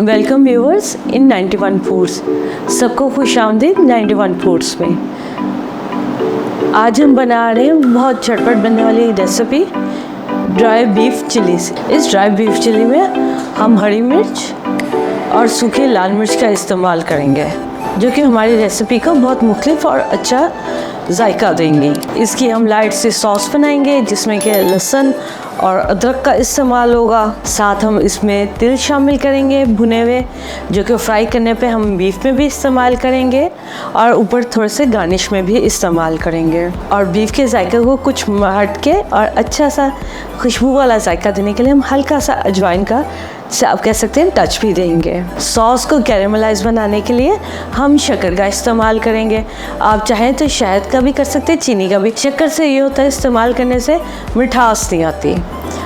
Welcome viewers in 91 foods. सबको खुशामदीद 91 foods में। आज हम बना रहे हैं बहुत झटपट बनने वाली रेसिपी ड्राई बीफ चिली। इस ड्राई बीफ चिली में हम हरी मिर्च और सूखे लाल मिर्च का इस्तेमाल करेंगे, जो कि हमारी रेसिपी को बहुत मुख्तलिफ और अच्छा जायका देंगी। इसकी हम लाइट से सॉस बनाएंगे जिसमें कि लहसुन और अदरक का इस्तेमाल होगा। साथ हम इसमें तिल शामिल करेंगे भुने हुए, जो कि फ्राई करने पे हम बीफ में भी इस्तेमाल करेंगे और ऊपर थोड़े से गार्निश में भी इस्तेमाल करेंगे। और बीफ के जायके को कुछ हट के और अच्छा सा खुशबू वाला जायका देने के लिए हम हल्का सा अजवाइन का से आप कह सकते हैं टच भी देंगे। सॉस को कैरेमलाइज बनाने के लिए हम शक्कर का इस्तेमाल करेंगे। आप चाहें तो शहद का भी कर सकते हैं, चीनी का भी। शक्कर से ये होता है इस्तेमाल करने से मिठास नहीं आती।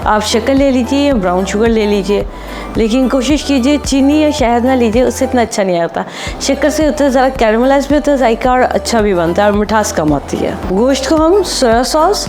आप शक्कर ले लीजिए या ब्राउन शुगर ले लीजिए, लेकिन कोशिश कीजिए चीनी या शहद ना लीजिए, उससे इतना अच्छा नहीं आता। शक्कर से होता है ज़रा कैरेमलाइज भी होता है जायका और अच्छा भी बनता है और मिठास कम आती है। गोश्त को हम सोया सॉस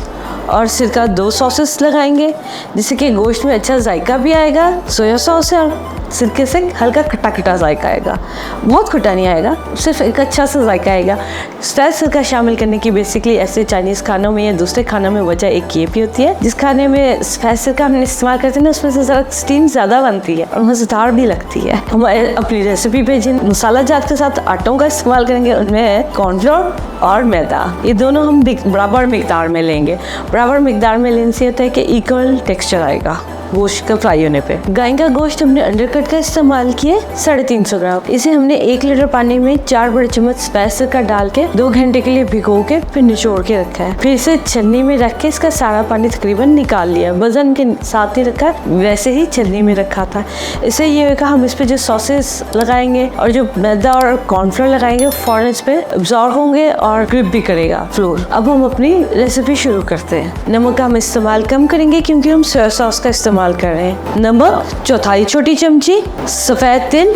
और सिरका 2 सॉसेस लगाएंगे, जिससे कि गोश्त में अच्छा जायका भी आएगा। सोया सॉस है और सिरके से हल्का खट्टा खट्टा जायका आएगा, बहुत खट्टा नहीं आएगा, सिर्फ एक अच्छा सा जायका आएगा। सफ़ेद सिरका शामिल करने की बेसिकली ऐसे चाइनीज़ खानों में या दूसरे खानों में वजह एक ये भी होती है, जिस खाने में सफ़ेद सिरका हम इस्तेमाल करते हैं ना, उसमें से ज़रा स्टीम ज़्यादा बनती है और मज़ेदार भी लगती है। हम अपनी रेसिपी पे जिन मसाला जात के साथ आटों का इस्तेमाल करेंगे उनमें कॉर्नफ्लोर और मैदा, ये दोनों हम बराबर मिकदार में लेंगे। बराबर मिकदार में लेने से होता है कि इक्वल टेक्सचर आएगा गोश्त का फ्राई होने पे। गाय का गोश्त हमने अंडरकट का इस्तेमाल किए 350 ग्राम। इसे हमने 1 लीटर पानी में 4 बड़े चम्मच सफ़ेद सिरका डाल के 2 घंटे के लिए भिगो के फिर निचोड़ के रखा है। फिर इसे छन्नी में रख के इसका सारा पानी तकरीबन निकाल लिया। वजन के साथ ही रखा, वैसे ही छन्नी में रखा था। इससे ये होगा हम इस पे जो सॉसेस लगाएंगे और जो मैदा और कॉर्नफ्लोर लगाएंगे फ़ौरन इस पे अब्जॉर्ब होंगे और ग्रिप भी करेगा फ्लोर। अब हम अपनी रेसिपी शुरू करते हैं। नमक का हम इस्तेमाल कम करेंगे क्योंकि हम सोया सॉस का इस्तेमाल कर रहे हैं। नमक 1/4 छोटी चमची, सफ़ेद तिल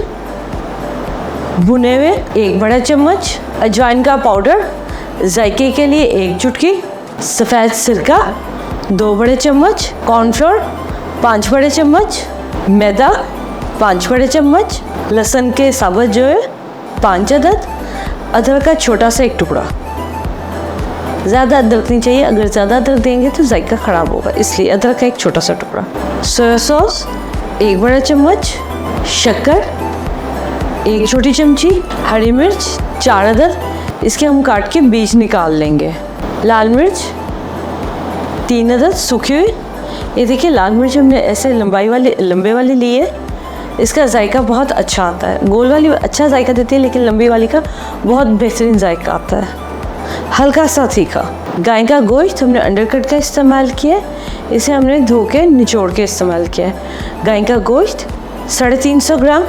भुने हुए 1 बड़ा चम्मच, अजवाइन का पाउडर जायके के लिए 1 चुटकी, सफ़ेद सिरका 2 बड़े चम्मच, कॉर्नफ्लोर 5 बड़े चम्मच, मैदा 5 बड़े चम्मच, लहसुन के साबुत जो है 5 अदद, अदरक का छोटा सा 1 टुकड़ा। ज़्यादा अदरक नहीं चाहिए, अगर ज़्यादा अदरक देंगे तो जायका ख़राब होगा, इसलिए अदरक का 1 छोटा सा टुकड़ा। सोया सॉस 1 बड़ा चम्मच, शक्कर 1 छोटी चमची, हरी मिर्च 4 अदद, इसके हम काट के बीज निकाल लेंगे। लाल मिर्च 3 अदद सूखी हुई। ये देखिए लाल मिर्च हमने ऐसे लंबे वाली ली है, इसका जायका बहुत अच्छा आता है। गोल वाली अच्छा जायका देती है, लेकिन लंबी वाली का बहुत बेहतरीन जायका आता है, हल्का सा तीखा। गाय का गोश्त हमने अंडरकट का इस्तेमाल किया, इसे हमने धो के निचोड़ के इस्तेमाल किया। गाय का गोश्त 350 ग्राम,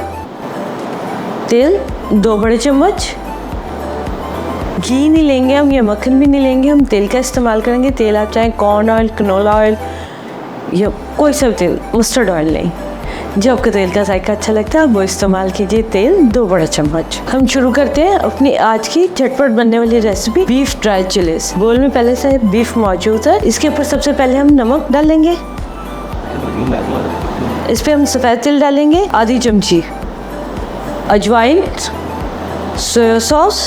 तेल 2 बड़े चम्मच, घी नहीं लेंगे हम या मक्खन भी नहीं लेंगे, हम तेल का इस्तेमाल करेंगे। तेल आप चाहें कॉर्न ऑयल, कनोला ऑयल या कोई सा तेल, मस्टर्ड ऑयल नहीं, जो आपका तेल का जायका अच्छा लगता है वो इस्तेमाल कीजिए। तेल 2 बड़ा चम्मच। हम शुरू करते हैं अपनी आज की झटपट बनने वाली रेसिपी बीफ ड्राई चिलीज। बोल में पहले से बीफ मौजूद है, इसके ऊपर सबसे पहले हम नमक डालेंगे। इस पे हम सफ़ेद तिल डालेंगे आधी चमची, अजवाइन, सोया सॉस,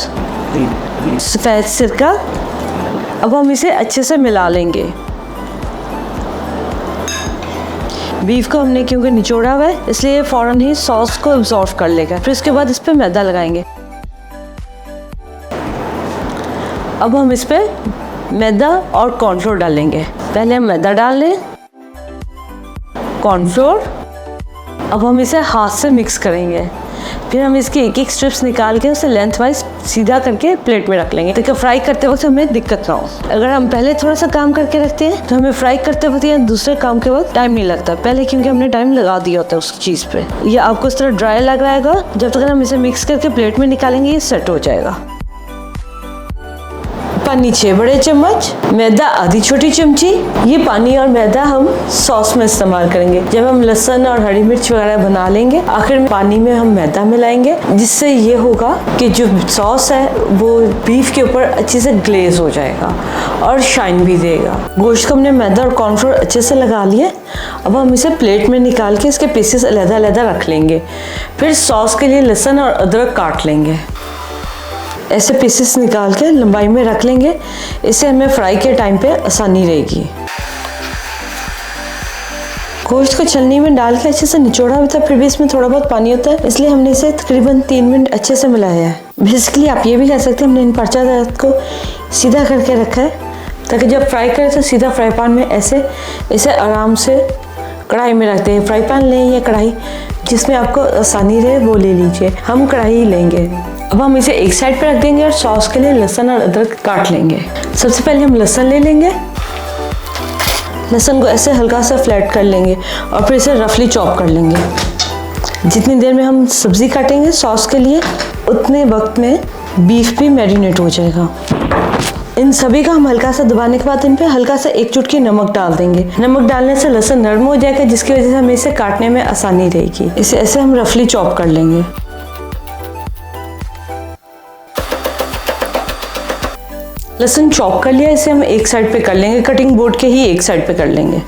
सफ़ेद सिरका। अब हम इसे अच्छे से मिला लेंगे। बीफ को हमने क्योंकि निचोड़ा हुआ है, इसलिए फ़ौरन ही सॉस को अब्जॉर्ब कर लेगा। फिर इसके बाद इस पे मैदा लगाएंगे। अब हम इस पे मैदा और कॉर्नफ्लोर डालेंगे। पहले हम मैदा डाल लें, कॉर्नफ्लोर। अब हम इसे हाथ से मिक्स करेंगे। फिर हम इसके एक स्ट्रिप्स निकाल के उसे लेंथ वाइज सीधा करके प्लेट में रख लेंगे, ताकि फ्राई करते वक्त हमें दिक्कत ना हो। अगर हम पहले थोड़ा सा काम करके रखते हैं तो हमें फ्राई करते वक्त या दूसरे काम के वक्त टाइम नहीं लगता, पहले क्योंकि हमने टाइम लगा दिया होता है उस चीज़ पे। ये आपको इस तरह ड्राई लग रहा है, जब तक हम इसे मिक्स करके प्लेट में निकालेंगे ये सेट हो जाएगा। पानी 6 बड़े चम्मच, मैदा आधी छोटी चमची। ये पानी और मैदा हम सॉस में इस्तेमाल करेंगे। जब हम लहसुन और हरी मिर्च वगैरह बना लेंगे, आखिर में पानी में हम मैदा मिलाएंगे, जिससे ये होगा कि जो सॉस है वो बीफ के ऊपर अच्छे से ग्लेज हो जाएगा और शाइन भी देगा। गोश्त को हमने मैदा और कॉर्नफ्लोर अच्छे से लगा लिए। अब हम इसे प्लेट में निकाल के इसके पीसेस अलग-अलग रख लेंगे। फिर सॉस के लिए लहसुन और अदरक काट लेंगे। ऐसे पीसेस निकाल के लंबाई में रख लेंगे। इसे हमें फ्राई के टाइम पे आसानी रहेगी। गोश्त को छलनी में डाल के अच्छे से निचोड़ा हुआ था, फिर भी इसमें थोड़ा बहुत पानी होता है, इसलिए हमने इसे तकरीबन 3 मिनट अच्छे से मिलाया है। बेसिकली आप ये भी कह सकते हैं हमने इन पर्चा दर्द को सीधा करके रखा है, ताकि जब फ्राई करें तो सीधा फ्राई पैन में ऐसे इसे आराम से कढ़ाई में रखते हैं। फ्राई पैन लें या कढ़ाई जिसमें आपको आसानी रहे वो ले लीजिए। हम कढ़ाई लेंगे। अब हम इसे एक साइड पे रख देंगे और सॉस के लिए लहसुन और अदरक काट लेंगे। सबसे पहले हम लहसुन ले लेंगे। लहसुन को ऐसे हल्का सा फ्लैट कर लेंगे और फिर इसे रफली चॉप कर लेंगे। जितनी देर में हम सब्ज़ी काटेंगे सॉस के लिए, उतने वक्त में बीफ भी मैरिनेट हो जाएगा। इन सभी का हम हल्का सा दबाने के बाद इन पे हल्का सा 1 चुटकी नमक डाल देंगे। नमक डालने से लहसुन नरम हो जाएगा, जिसकी वजह से हमें इसे काटने में आसानी रहेगी। इसे ऐसे हम रफली चॉप कर लेंगे। लहसुन चॉप कर लिया, इसे हम एक साइड पे कर लेंगे। कटिंग बोर्ड के ही एक साइड पे कर लेंगे।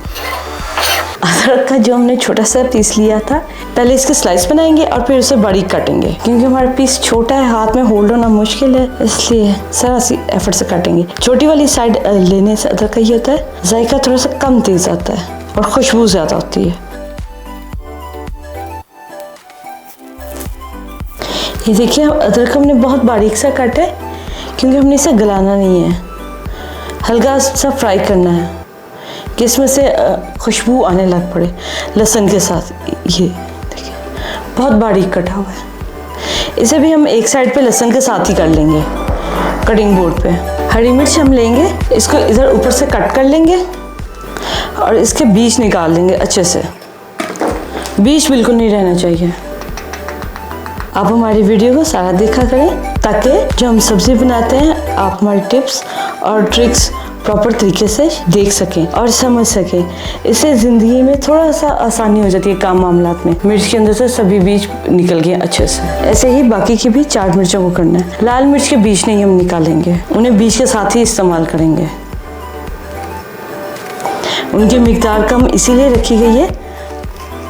अदरक का जो हमने छोटा सा पीस लिया था, पहले इसके स्लाइस बनाएंगे और फिर उसे बारीक काटेंगे। क्योंकि हमारा पीस छोटा है, हाथ में होल्ड होना मुश्किल है, इसलिए जरा सी एफर्ट से काटेंगे। छोटी वाली साइड लेने से अदरक का ये होता है, जायका थोड़ा सा कम तेज आता है और खुशबू ज्यादा होती है। ये देखिए अदरक हमने बहुत बारीक सा काटा है, क्योंकि हमने इसे गलाना नहीं है, हल्का सा फ्राई करना है कि इसमें से खुशबू आने लग पड़े लहसुन के साथ। ये देखिए बहुत बारीक कटा हुआ है। इसे भी हम एक साइड पे लहसुन के साथ ही कर लेंगे कटिंग बोर्ड पे। हरी मिर्च हम लेंगे, इसको इधर ऊपर से कट कर लेंगे और इसके बीज निकाल लेंगे अच्छे से। बीज बिल्कुल नहीं रहना चाहिए। आप हमारी वीडियो को सारा देखा करें, ताकि जो हम सब्ज़ी बनाते हैं आप हमारी टिप्स और ट्रिक्स प्रॉपर तरीके से देख सकें और समझ सकें। इससे ज़िंदगी में थोड़ा सा आसानी हो जाती है काम मामलात में। मिर्च के अंदर से सभी बीज निकल गए अच्छे से। ऐसे ही बाकी की भी 4 मिर्चों को करना है। लाल मिर्च के बीज नहीं हम निकालेंगे, उन्हें बीज के साथ ही इस्तेमाल करेंगे। उनकी मिकदार कम इसीलिए रखी गई है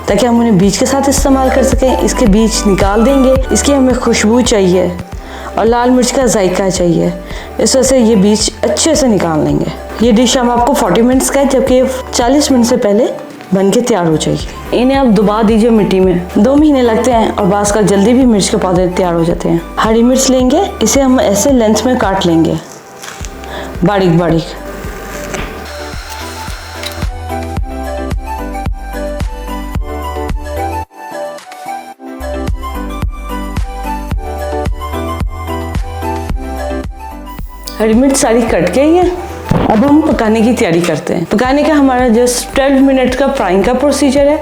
ताकि हम उन्हें बीज के साथ इस्तेमाल कर सकें। इसके बीज निकाल देंगे, इसकी हमें खुशबू चाहिए और लाल मिर्च का जायका चाहिए, इस वजह से ये बीज अच्छे से निकाल लेंगे। ये डिश हम आपको 40 मिनट्स का है, जबकि 40 मिनट से पहले बन के तैयार हो जाएगी। इन्हें आप डुबा दीजिए मिट्टी में। 2 महीने लगते हैं और बाज़ का जल्दी भी मिर्च के पौधे तैयार हो जाते हैं। हरी मिर्च लेंगे, इसे हम ऐसे लेंथ में काट लेंगे बारीक बारीक। हरी मिर्च सारी कट गई है। अब हम पकाने की तैयारी करते हैं। पकाने का हमारा जस्ट 12 मिनट का फ्राइंग का प्रोसीजर है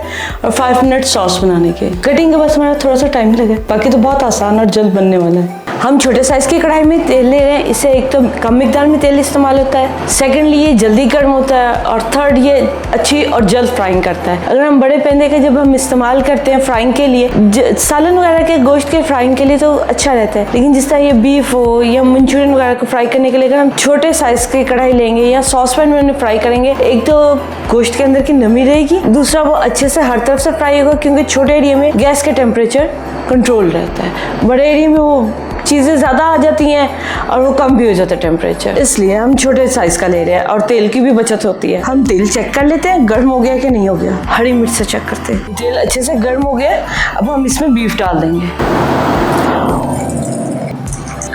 और 5 मिनट सॉस बनाने के। कटिंग का बस हमारा थोड़ा सा टाइम लगे, बाकी तो बहुत आसान और जल्द बनने वाला है। हम छोटे साइज की कढ़ाई में तेल ले रहे हैं। इससे एक तो कम मिकदार में तेल इस्तेमाल होता है, सेकेंडली ये जल्दी गर्म होता है और थर्ड ये अच्छी और जल्द फ्राइंग करता है। अगर हम बड़े पैने का जब हम इस्तेमाल करते हैं फ्राइंग के लिए, सालन वगैरह के गोश्त के फ्राइंग के लिए तो अच्छा रहता है, लेकिन जिस तरह ये बीफ हो या मंचूरियन वगैरह को फ्राई करने के लिए अगर हम छोटे साइज की कढ़ाई लेंगे या सॉस पैन में फ्राई करेंगे, एक तो गोश्त के अंदर की नमी रहेगी, दूसरा वो अच्छे से हर तरफ से फ्राई होगा, क्योंकि छोटे एरिया में गैस के टेम्परेचर कंट्रोल रहता है। बड़े एरिया में वो चीज़ें ज़्यादा आ जाती हैं और वो कम भी हो जाता है टेम्परेचर, इसलिए हम छोटे साइज़ का ले रहे हैं और तेल की भी बचत होती है। हम तेल चेक कर लेते हैं गर्म हो गया कि नहीं हो गया। हरी मिर्च से चेक करते हैं। तेल अच्छे से गर्म हो गया। अब हम इसमें बीफ डाल देंगे।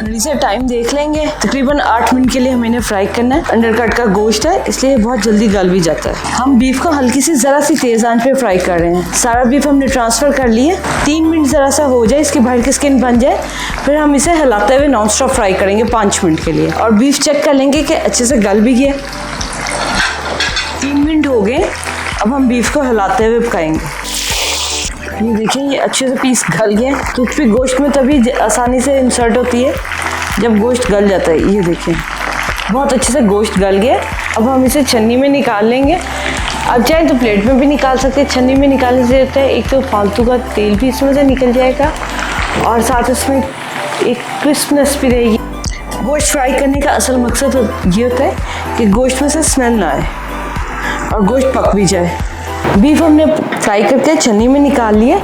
घड़ी से टाइम देख लेंगे। तकरीबन 8 मिनट के लिए हमें इन्हें फ्राई करना है। अंडरकट का गोश्त है, इसलिए बहुत जल्दी गल भी जाता है। हम बीफ को हल्की सी ज़रा सी तेज़ आंच पे फ्राई कर रहे हैं। सारा बीफ हमने ट्रांसफ़र कर लिए। 3 मिनट ज़रा सा हो जाए, इसकी बाहर की स्किन बन जाए, फिर हम इसे हिलाते हुए नॉन स्टॉप फ्राई करेंगे 5 मिनट के लिए। और बीफ चेक कर लेंगे कि अच्छे से गल भी गया। 3 मिनट हो गए। अब हम बीफ को हिलाते हुए पकाएंगे। ये देखिए ये अच्छे से पीस गल गए। क्रिस्पी गोश्त में तभी आसानी से इंसर्ट होती है जब गोश्त गल जाता है। ये देखिए बहुत अच्छे से गोश्त गल गया। अब हम इसे छन्नी में निकाल लेंगे। अब चाहे तो प्लेट में भी निकाल सकते हैं। छन्नी में निकालने से होता है एक तो फालतू का तेल भी इसमें से निकल जाएगा और साथ उसमें एक क्रिस्पनेस भी रहेगी। गोश्त फ्राई करने का असल मकसद ये होता है कि गोश्त में से स्मेल ना आए और गोश्त पक भी जाए। बीफ हमने फ्राई करके छन्नी में निकाल लिया।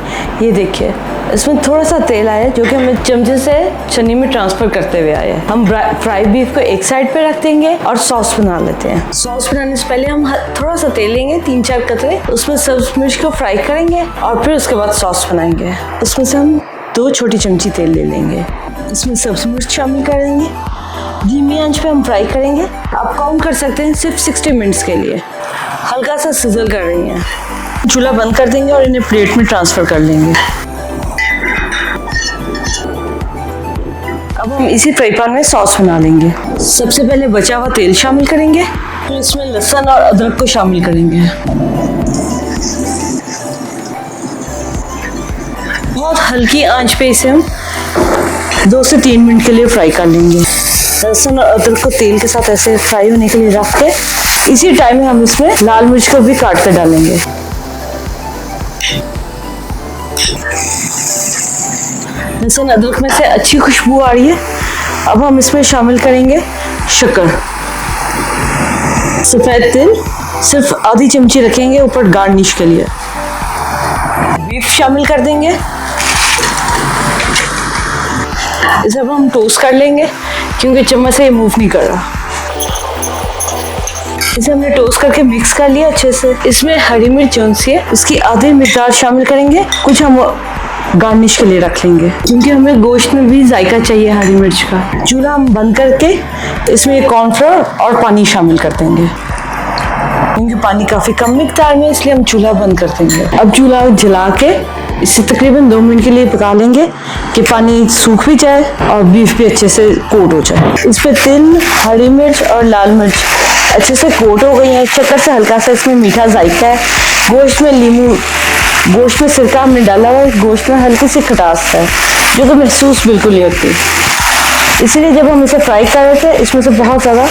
ये देखिए इसमें थोड़ा सा तेल आया जो कि हमें चमचे से छन्नी में ट्रांसफ़र करते हुए आया है। हम फ्राई बीफ को एक साइड पे रख देंगे और सॉस बना लेते हैं। सॉस बनाने से पहले हम थोड़ा सा तेल लेंगे, 3-4 कतरे, उसमें सब्ज़ मिर्च को फ्राई करेंगे और फिर उसके बाद सॉस बनाएंगे। उसमें से हम 2 छोटी चमची तेल ले लेंगे, इसमें सब्ज़ मिर्च शामिल करेंगे, धीमी आंच पे हम फ्राई करेंगे। आप काउंट कर सकते हैं सिर्फ 60 मिनट्स के लिए। हल्का सा सिजल कर रही हैं। चूल्हा बंद कर देंगे और इन्हें प्लेट में ट्रांसफ़र कर लेंगे। अब हम इसी फ्राई पैन में सॉस बना लेंगे। सबसे पहले बचा हुआ तेल शामिल करेंगे, फिर इसमें लहसुन और अदरक को शामिल करेंगे। बहुत हल्की आंच पे इसे हम 2 से 3 मिनट के लिए फ्राई कर लेंगे। लहसुन और अदरक को तेल के साथ ऐसे फ्राई होने के लिए रख के इसी टाइम में हम इसमें लाल मिर्च को भी काट कर डालेंगे। लहसुन अदरक में से अच्छी खुशबू आ रही है। अब हम इसमें शामिल करेंगे शक्कर, सफ़ेद तिल सिर्फ आधी चमची रखेंगे ऊपर गार्निश के लिए। बीफ शामिल कर देंगे। इसे अब हम टोस्ट कर लेंगे क्योंकि चम्मच से ये मूव नहीं कर रहा। इसे हमने टोस्ट करके मिक्स कर लिया अच्छे से। इसमें हरी मिर्च जौन सी है उसकी आधी मिकदार शामिल करेंगे, कुछ हम गार्निश के लिए रख लेंगे क्योंकि हमें गोश्त में भी जायका चाहिए हरी मिर्च का। चूल्हा हम बंद करके इसमें कॉर्नफ्लोर और पानी शामिल कर देंगे क्योंकि पानी काफ़ी कम मिकदार में, इसलिए हम चूल्हा बंद कर देंगे। अब चूल्हा जला के इसे तकरीबन 2 मिनट के लिए पका लेंगे कि पानी सूख भी जाए और बीफ भी अच्छे से कोट हो जाए। इस पर तिल, हरी मिर्च और लाल मिर्च अच्छे से कोट हो गई है। शक्कर से हल्का सा इसमें मीठा जायका है। गोश्त में गोश्त में सिरका हमने डाला हुआ है, गोश्त में हल्की सी खटास है जो कि महसूस बिल्कुल नहीं होती। इसीलिए जब हम इसे फ्राई कर रहे थे इसमें से बहुत ज़्यादा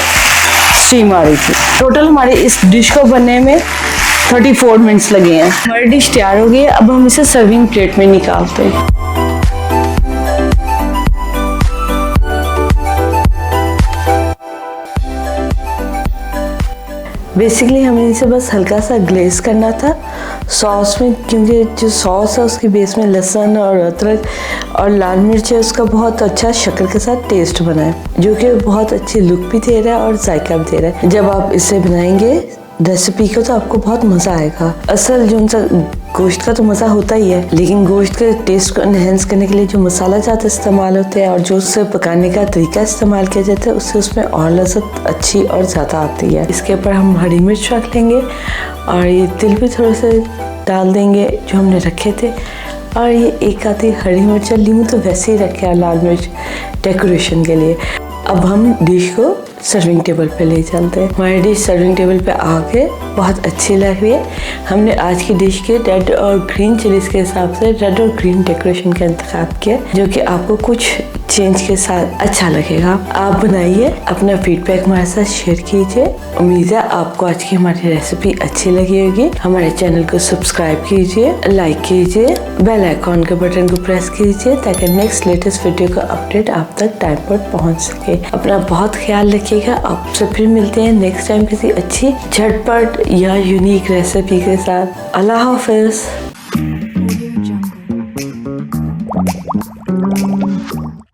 स्टीम आ रही थी। टोटल हमारे इस डिश को बनने में 34 मिनट्स लगे हैं। हमारी डिश तैयार हो गई है। अब हम इसे सर्विंग प्लेट में निकालते हैं। बेसिकली हमें इसे बस हल्का सा ग्लेज करना था सॉस में, क्योंकि जो सॉस है उसके बेस में लहसुन और अदरक और लाल मिर्च है, उसका बहुत अच्छा शक्कर के साथ टेस्ट बना है जो कि बहुत अच्छी लुक भी दे रहा है और जायका भी दे रहा है। जब आप इसे बनाएंगे रेसिपी को तो आपको बहुत मज़ा आएगा। असल जो उनका गोश्त का तो मज़ा होता ही है, लेकिन गोश्त के टेस्ट को इन्हेंस करने के लिए जो मसाला ज़्यादा इस्तेमाल होते हैं और जो उससे पकाने का तरीका इस्तेमाल किया जाता है उससे उसमें और लज़्ज़त अच्छी और ज़्यादा आती है। इसके ऊपर हम हरी मिर्च रख लेंगे और ये तिल भी थोड़े से डाल देंगे जो हमने रखे थे, और ये एक आधी हरी मिर्च और नींबू तो वैसे ही रखे हैं लाल मिर्च डेकोरेशन के लिए। अब हम डिश को सर्विंग टेबल पे ले चलते हैं। हमारी डिश सर्विंग टेबल पे आके बहुत अच्छी लग रही है। हमने आज की डिश के रेड और ग्रीन चिलीज के हिसाब से रेड और ग्रीन डेकोरेशन का इंतखाब किया जो कि आपको कुछ चेंज के साथ अच्छा लगेगा। आप बनाइए, अपना फीडबैक हमारे साथ शेयर कीजिए। उम्मीद है आपको आज की हमारी रेसिपी अच्छी लगी होगी। हमारे चैनल को सब्सक्राइब कीजिए, लाइक कीजिए, बेल आइकॉन के बटन को प्रेस कीजिए ताकि नेक्स्ट लेटेस्ट वीडियो का अपडेट आप तक टाइम पर पहुंच सके। अपना बहुत ख्याल रखिएगा। आपसे फिर मिलते हैं नेक्स्ट टाइम किसी अच्छी झटपट या यूनिक रेसिपी के साथ। अल्लाह हाफिज।